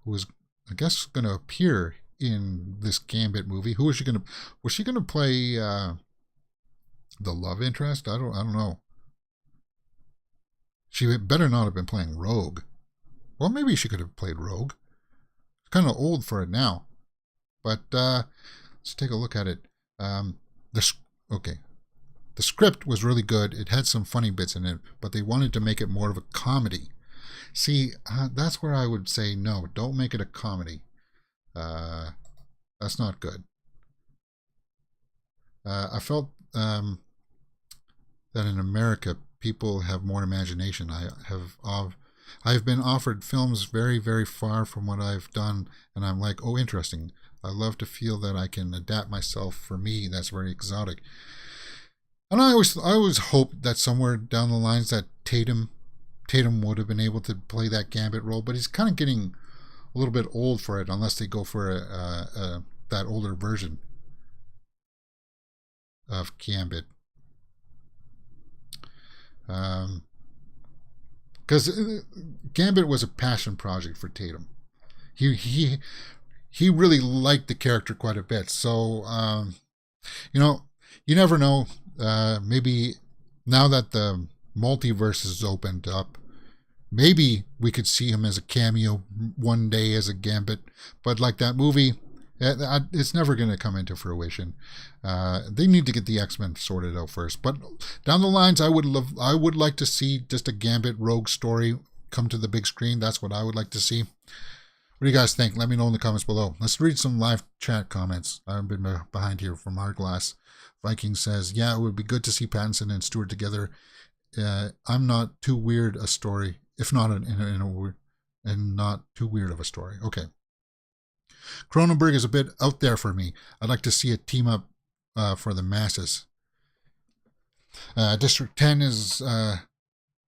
who was, I guess, going to appear in this Gambit movie. Who was she going to? Was she going to play the love interest? I don't know. She better not have been playing Rogue. Well, maybe she could have played Rogue. Kind of old for it now. But let's take a look at it. Okay. The script was really good. It had some funny bits in it, but they wanted to make it more of a comedy. See, that's where I would say no. Don't make it a comedy. That's not good. I felt that in America, people have more imagination. I've been offered films very, very far from what I've done, and I'm like, oh, interesting. I love to feel that I can adapt myself. For me, that's very exotic. And I always hoped that somewhere down the lines that Tatum would have been able to play that Gambit role, but he's kind of getting a little bit old for it, unless they go for that older version of Gambit. Because Gambit was a passion project for Tatum. He really liked the character quite a bit. So, you never know. Maybe now that the multiverse is opened up, maybe we could see him as a cameo one day as a Gambit. But like that movie, it's never going to come into fruition. They need to get the X-Men sorted out first. But down the lines, I would like to see just a Gambit Rogue story come to the big screen. That's what I would like to see. What do you guys think? Let me know in the comments below. Let's read some live chat comments. I've been behind here from Hourglass. Viking says, yeah, it would be good to see Pattinson and Stewart together. I'm not too weird a story, if not and not too weird of a story. Okay. Cronenberg is a bit out there for me. I'd like to see a team up for the masses. District 10 is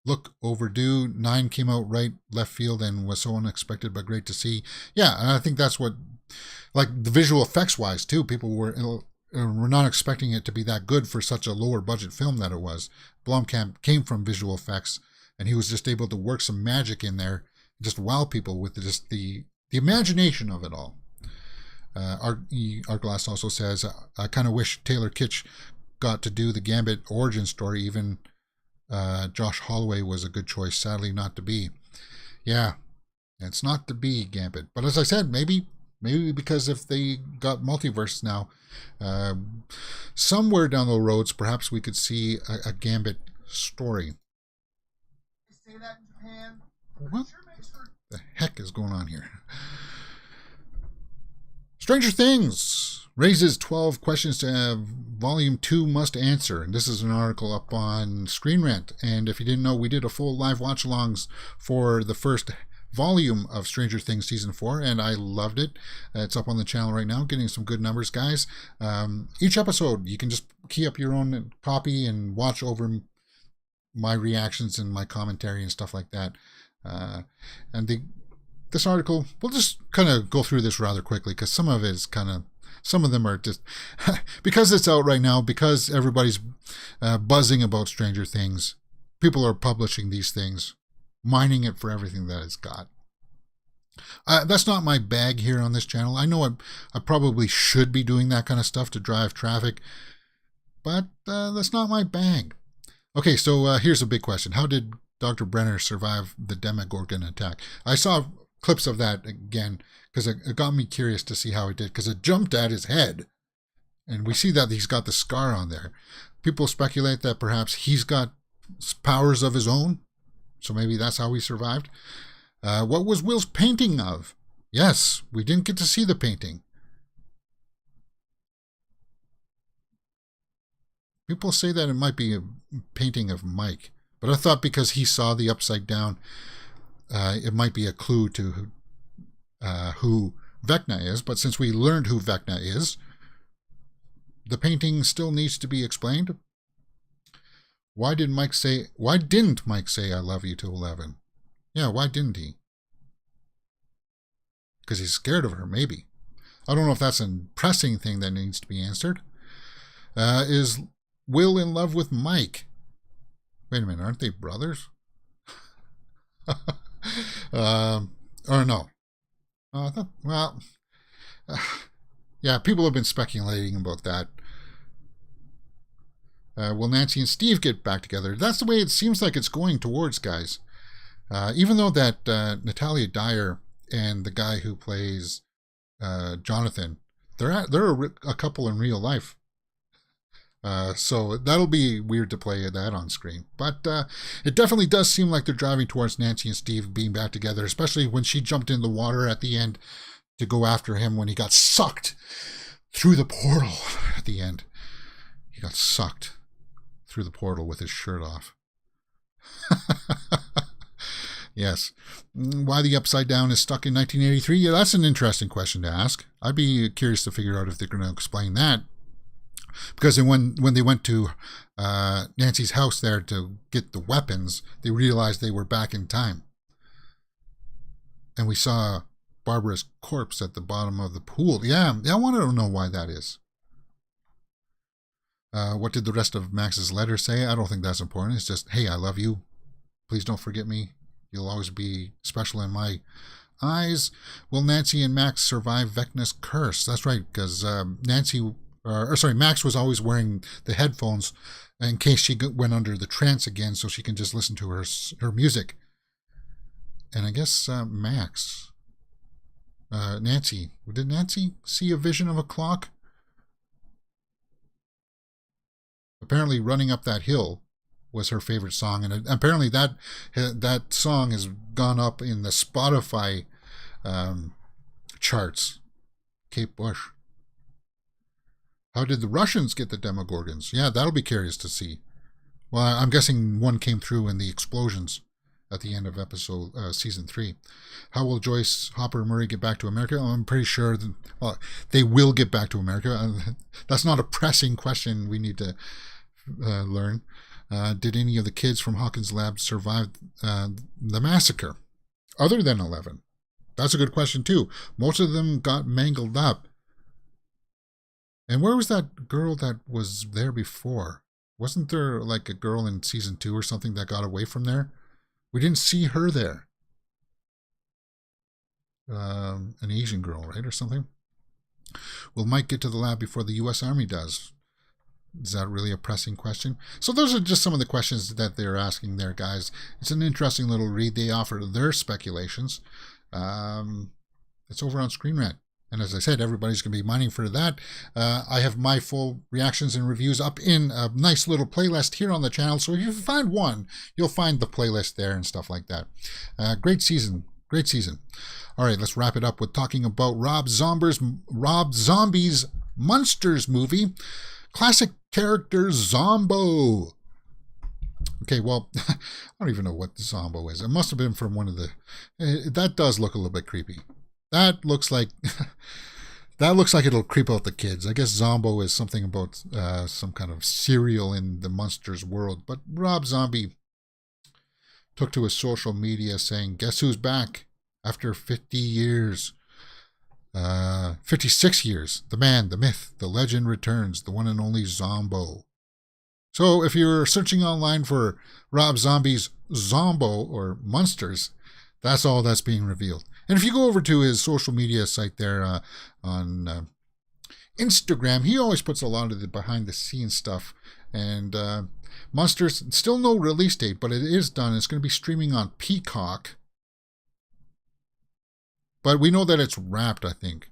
look overdue. 9 came out right left field and was so unexpected but great to see. Yeah, and I think that's what, like the visual effects wise too, people were not expecting it to be that good for such a lower budget film that it was. Blomkamp came from visual effects, and he was just able to work some magic in there, just wow people with just the imagination of it all. Our Glass also says, I kind of wish Taylor Kitsch got to do the Gambit origin story. Even Josh Holloway was a good choice. Sadly, not to be. Yeah, it's not to be Gambit. But as I said, maybe because if they got multiverse now, somewhere down the roads, perhaps we could see a Gambit story. Say that in Japan. What the heck is going on here? Stranger Things raises 12 questions to Volume 2 must answer. And this is an article up on Screen Rant. And if you didn't know, we did a full live watch-alongs for the first volume of Stranger Things Season 4, and I loved it. It's up on the channel right now, getting some good numbers, guys. Each episode, you can just key up your own copy and watch over my reactions and my commentary and stuff like that. This article, we'll just kind of go through this rather quickly because some of them are just, because it's out right now, because everybody's buzzing about Stranger Things, people are publishing these things, mining it for everything that it's got. That's not my bag here on this channel. I know I probably should be doing that kind of stuff to drive traffic, but that's not my bag. Okay, so here's a big question. How did Dr. Brenner survive the Demogorgon attack? I saw clips of that again because it got me curious to see how he did, because it jumped at his head, and we see that he's got the scar on there. People speculate that perhaps he's got powers of his own, so maybe that's how he survived. What was Will's painting of? Yes, we didn't get to see the painting. People say that it might be a painting of Mike, but I thought because he saw the upside down, it might be a clue to who Vecna is. But since we learned who Vecna is, the painting still needs to be explained. Why didn't Mike say I love you to 11? Yeah, why didn't he? Because he's scared of her, maybe. I don't know if that's a pressing thing that needs to be answered. Is Will in love with Mike? Wait a minute, aren't they brothers? Or no? Yeah, people have been speculating about that. Will Nancy and Steve get back together? That's the way it seems like it's going towards, guys. Even though that Natalia Dyer and the guy who plays Jonathan, they're a couple in real life. So that'll be weird to play that on screen. But it definitely does seem like they're driving towards Nancy and Steve being back together, especially when she jumped in the water at the end to go after him when he got sucked through the portal at the end. He got sucked through the portal with his shirt off. Yes. Why the Upside Down is stuck in 1983? Yeah, that's an interesting question to ask. I'd be curious to figure out if they're going to explain that. Because when they went to Nancy's house there to get the weapons, they realized they were back in time. And we saw Barbara's corpse at the bottom of the pool. Yeah, I want to know why that is. What did the rest of Max's letter say? I don't think that's important. It's just, hey, I love you. Please don't forget me. You'll always be special in my eyes. Will Nancy and Max survive Vecna's curse? That's right, because Max was always wearing the headphones in case she went under the trance again, so she can just listen to her music. And I guess Nancy, did Nancy see a vision of a clock? Apparently, Running Up That Hill was her favorite song, and apparently that song has gone up in the Spotify charts. Kate Bush. How did the Russians get the Demogorgons? Yeah, that'll be curious to see. Well, I'm guessing one came through in the explosions at the end of season 3. How will Joyce, Hopper, and Murray get back to America? I'm pretty sure they will get back to America. That's not a pressing question we need to learn. Did any of the kids from Hawkins' lab survive the massacre? Other than 11? That's a good question, too. Most of them got mangled up. And where was that girl that was there before? Wasn't there like a girl in season 2 or something that got away from there? We didn't see her there. An Asian girl, right, or something? Will Mike get to the lab before the U.S. Army does? Is that really a pressing question? So those are just some of the questions that they're asking there, guys. It's an interesting little read. They offer their speculations. It's over on Screen Rant. And as I said, everybody's going to be mining for that. I have my full reactions and reviews up in a nice little playlist here on the channel. So if you find one, you'll find the playlist there and stuff like that. Great season. Great season. All right, let's wrap it up with talking about Rob Zombie's Munsters movie. Classic character Zombo. Okay, well, I don't even know what Zombo is. It must have been from one of the... that does look a little bit creepy. That looks like it'll creep out the kids. I guess Zombo is something about some kind of cereal in the Munsters world. But Rob Zombie took to his social media saying, "Guess who's back after 50 years? 56 years. The man, the myth, the legend returns. The one and only Zombo." So if you're searching online for Rob Zombie's Zombo or Munsters, that's all that's being revealed. And if you go over to his social media site there on Instagram, he always puts a lot of the behind-the-scenes stuff. And Munsters, still no release date, but it is done. It's going to be streaming on Peacock. But we know that it's wrapped, I think.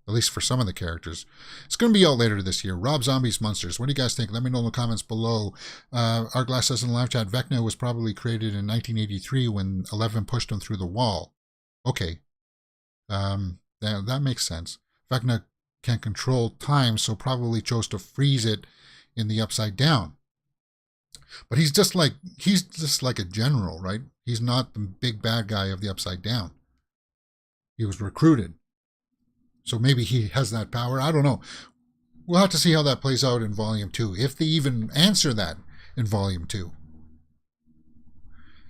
At least for some of the characters. It's going to be out later this year. Rob Zombie's Munsters. What do you guys think? Let me know in the comments below. Artglass says in the live chat, Vecna was probably created in 1983 when 11 pushed him through the wall. Okay. That makes sense. Vecna can control time, so probably chose to freeze it in the Upside Down. But he's just like a general, right? He's not the big bad guy of the Upside Down. He was recruited. So maybe he has that power. I don't know. We'll have to see how that plays out in Volume 2. If they even answer that in Volume 2.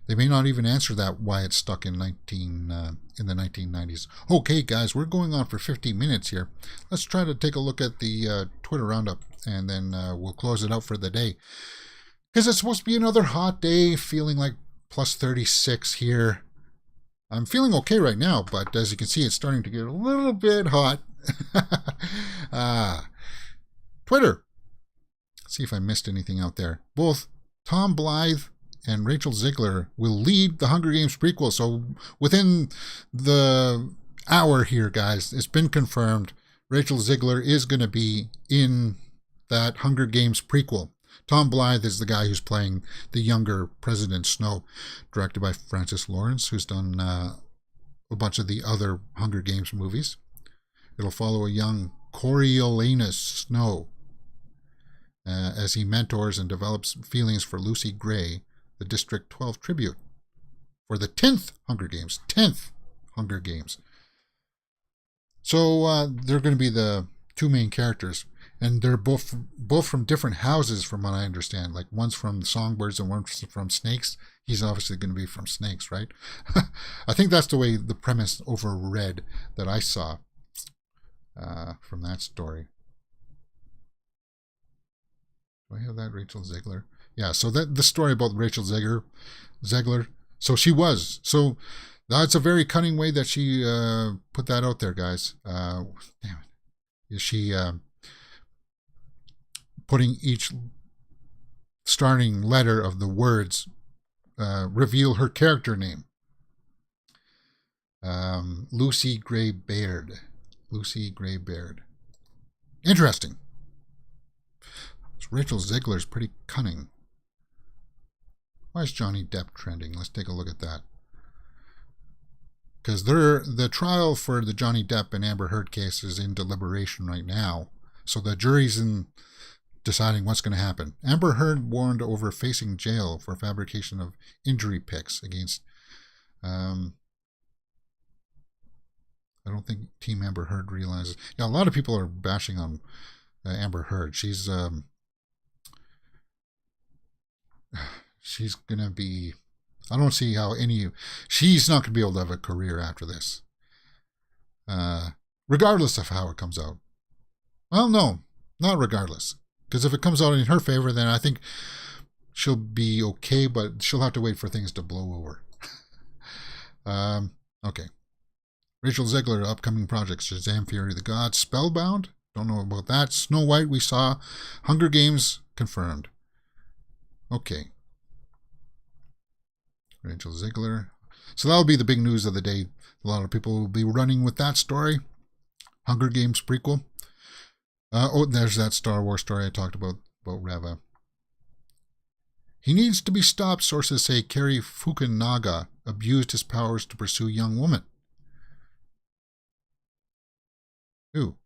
They may not even answer that why it's stuck in the 1990s. Okay, guys, we're going on for 50 minutes here. Let's try to take a look at the Twitter Roundup, and then we'll close it out for the day. Because it's supposed to be another hot day, feeling like plus 36 here. I'm feeling okay right now, but as you can see, it's starting to get a little bit hot. Twitter. Let's see if I missed anything out there. Both Tom Blythe and Rachel Zegler will lead the Hunger Games prequel. So within the hour here, guys, it's been confirmed Rachel Zegler is going to be in that Hunger Games prequel. Tom Blythe is the guy who's playing the younger President Snow, directed by Francis Lawrence, who's done a bunch of the other Hunger Games movies. It'll follow a young Coriolanus Snow as he mentors and develops feelings for Lucy Gray, the District 12 tribute, for the 10th Hunger Games. 10th Hunger Games. So they're going to be the two main characters, and they're both from different houses, from what I understand. Like one's from Songbirds and one's from Snakes. He's obviously going to be from Snakes, right? I think that's the way the premise overread that I saw from that story. Do I have that, Rachel Zegler? Yeah, so that the story about Rachel Zegler. So she was. So that's a very cunning way that she put that out there, guys. Damn it. Is she putting each starting letter of the words reveal her character name? Lucy Gray Baird. Lucy Gray Baird. Interesting. Rachel Zegler's pretty cunning. Why is Johnny Depp trending? Let's take a look at that. Because the trial for the Johnny Depp and Amber Heard case is in deliberation right now. So the jury's in deciding what's going to happen. Amber Heard warned over facing jail for fabrication of injury pics against... I don't think Team Amber Heard realizes... Yeah, a lot of people are bashing on Amber Heard. She's going to be... I don't see how she's not going to be able to have a career after this. Regardless of how it comes out. Well, no, not regardless. Because if it comes out in her favor, then I think she'll be okay, but she'll have to wait for things to blow over. Okay. Rachel Zegler, upcoming projects: Shazam, Fury of the Gods, Spellbound. Don't know about that. Snow White, we saw. Hunger Games, confirmed. Okay. Rachel Zegler. So that'll be the big news of the day. A lot of people will be running with that story. Hunger Games prequel. There's that Star Wars story I talked about Reva. He needs to be stopped, sources say. Cary Fukunaga abused his powers to pursue young women. Ew.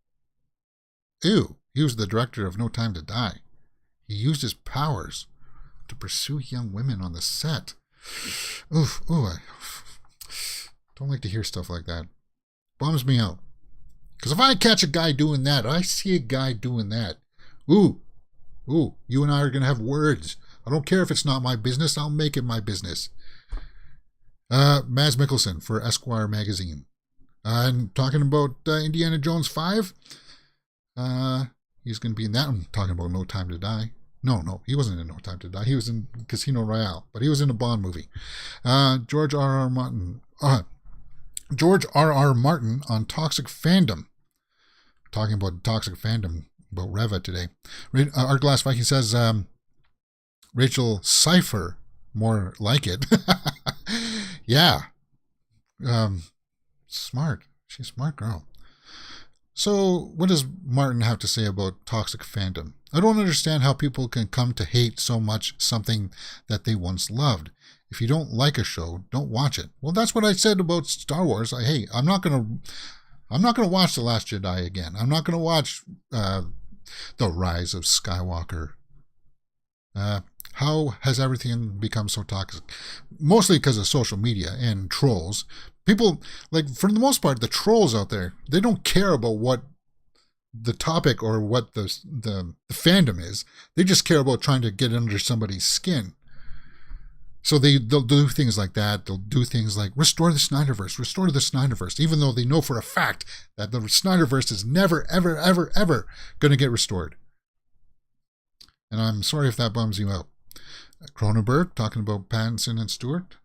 He was the director of No Time to Die. He used his powers to pursue young women on the set. Oof. I don't like to hear stuff like that. Bums me out. Because if I catch a guy doing that, I see a guy doing that. Ooh, you and I are going to have words. I don't care if it's not my business. I'll make it my business. Mads Mikkelsen for Esquire magazine. And talking about Indiana Jones 5. He's going to be in that one. Talking about No Time to Die. No, he wasn't in No Time to Die. He was in Casino Royale, but he was in a Bond movie. George R.R. Martin on toxic fandom. Talking about toxic fandom about Reva today. Art Glass Viking says Rachel Cypher, more like it. Yeah. Smart. She's a smart girl. So, what does Martin have to say about toxic fandom? I don't understand how people can come to hate so much something that they once loved. If you don't like a show, don't watch it. Well, that's what I said about Star Wars. I'm not gonna watch The Last Jedi again. I'm not gonna watch The Rise of Skywalker. How has everything become so toxic? Mostly because of social media and trolls. People, like, for the most part, the trolls out there, they don't care about what the topic or what the fandom is. They just care about trying to get under somebody's skin. So they'll do things like that. They'll do things like restore the Snyderverse, even though they know for a fact that the Snyderverse is never, ever, ever, ever going to get restored. And I'm sorry if that bums you out. Cronenberg, talking about Pattinson and Stewart.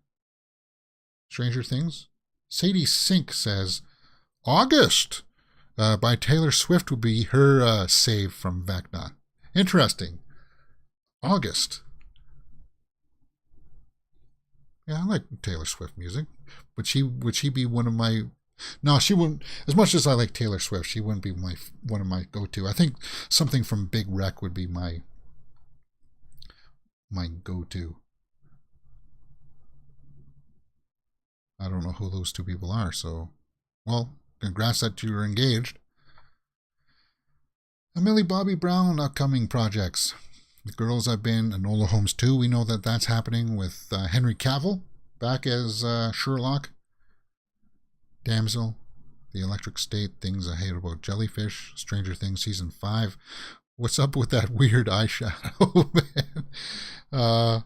Stranger Things. Sadie Sink says, August by Taylor Swift would be her save from Vecna. Interesting. August. Yeah, I like Taylor Swift music. Would she be one of my? No, she wouldn't. As much as I like Taylor Swift, she wouldn't be one of my go-to. I think something from Big Wreck would be my go-to. I don't know who those two people are, so well, congrats that you're engaged. Millie Bobby Brown upcoming projects. The Girls I've Been, Enola Holmes 2, we know that that's happening with Henry Cavill back as Sherlock. Damsel, The Electric State, Things I Hate About Jellyfish, Stranger Things Season 5. What's up with that weird eyeshadow, man?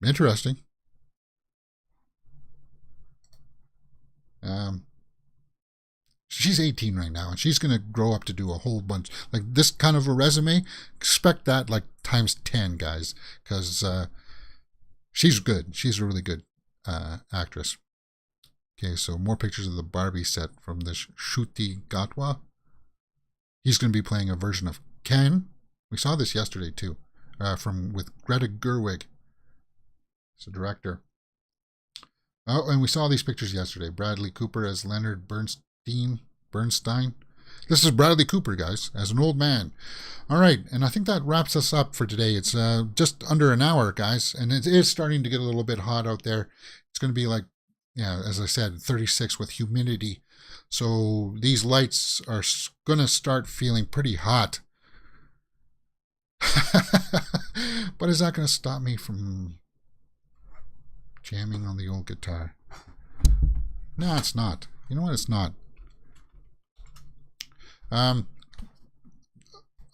Interesting. She's 18 right now, and she's going to grow up to do a whole bunch. Like this kind of a resume, expect that like times 10, guys, because she's good. She's a really good actress. Okay, so more pictures of the Barbie set from this Ncuti Gatwa. He's going to be playing a version of Ken. We saw this yesterday too, with Greta Gerwig. It's a director. Oh, and we saw these pictures yesterday. Bradley Cooper as Leonard Bernstein. This is Bradley Cooper, guys, as an old man. All right, and I think that wraps us up for today. It's just under an hour, guys, and it is starting to get a little bit hot out there. It's going to be like, yeah, as I said, 36 with humidity. So these lights are going to start feeling pretty hot. But is that going to stop me from jamming on the old guitar? No, it's not. You know what? It's not.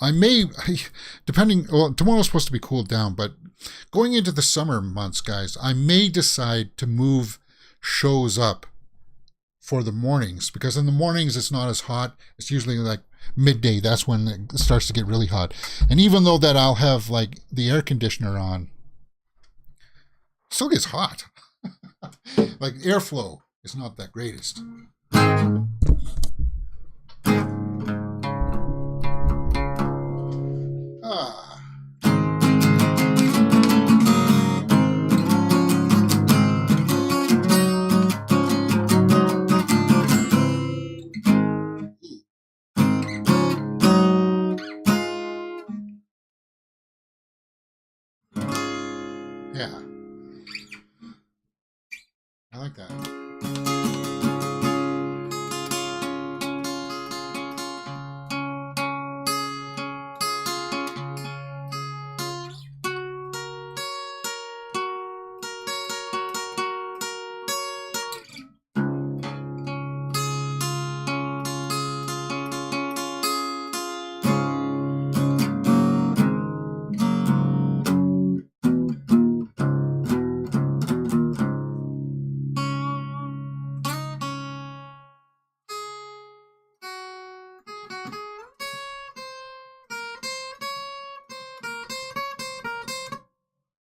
I may, depending, well, tomorrow's supposed to be cooled down, but going into the summer months, guys, I may decide to move shows up for the mornings, because in the mornings it's not as hot. It's usually like midday. That's when it starts to get really hot. And even though that I'll have like the air conditioner on, it still gets hot. Like airflow is not that greatest. Yeah. I like that.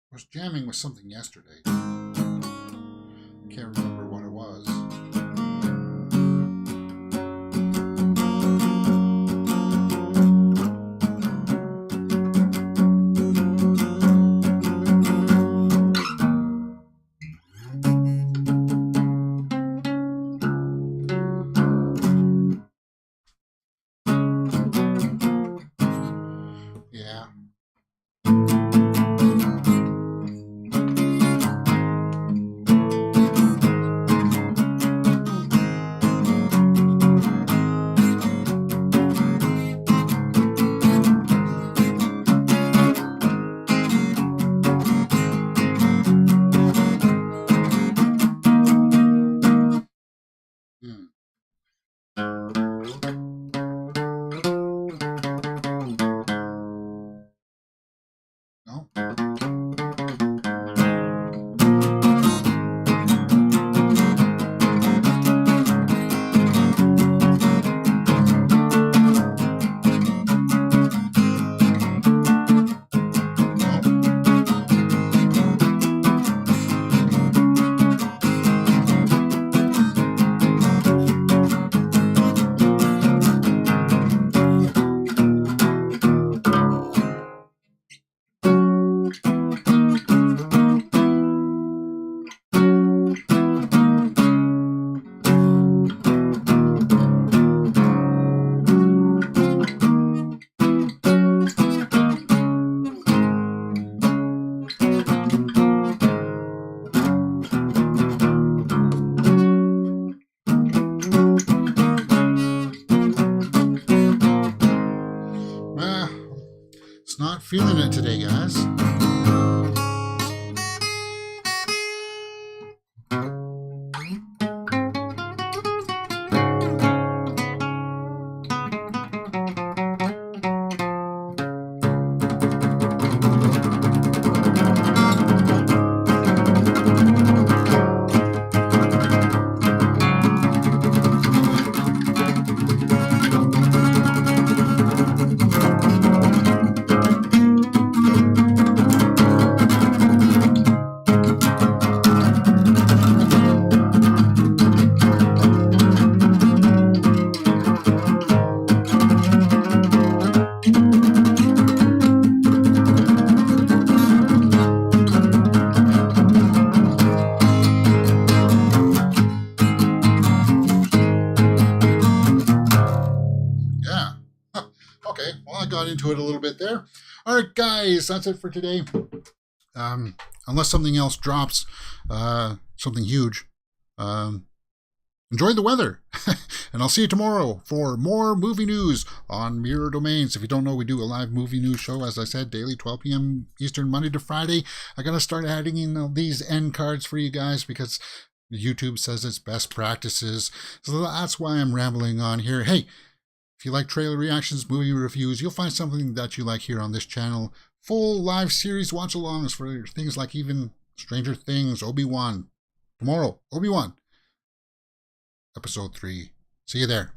I was jamming with something yesterday. I can't remember what it was. Yeah. feeling it today, guys. Into it a little bit there. All right, guys, that's it for today. Unless something else drops, something huge, enjoy the weather. And I'll see you tomorrow for more movie news on Mirror Domains. If you don't know, we do a live movie news show, as I said, daily, 12 p.m. Eastern, Monday to Friday. I gotta start adding in these end cards for you guys because YouTube says it's best practices. So that's why I'm rambling on here. Hey, if you like trailer reactions, movie reviews, you'll find something that you like here on this channel. Full live series watch-alongs for things like even Stranger Things, Obi-Wan. Tomorrow, Obi-Wan. Episode 3. See you there.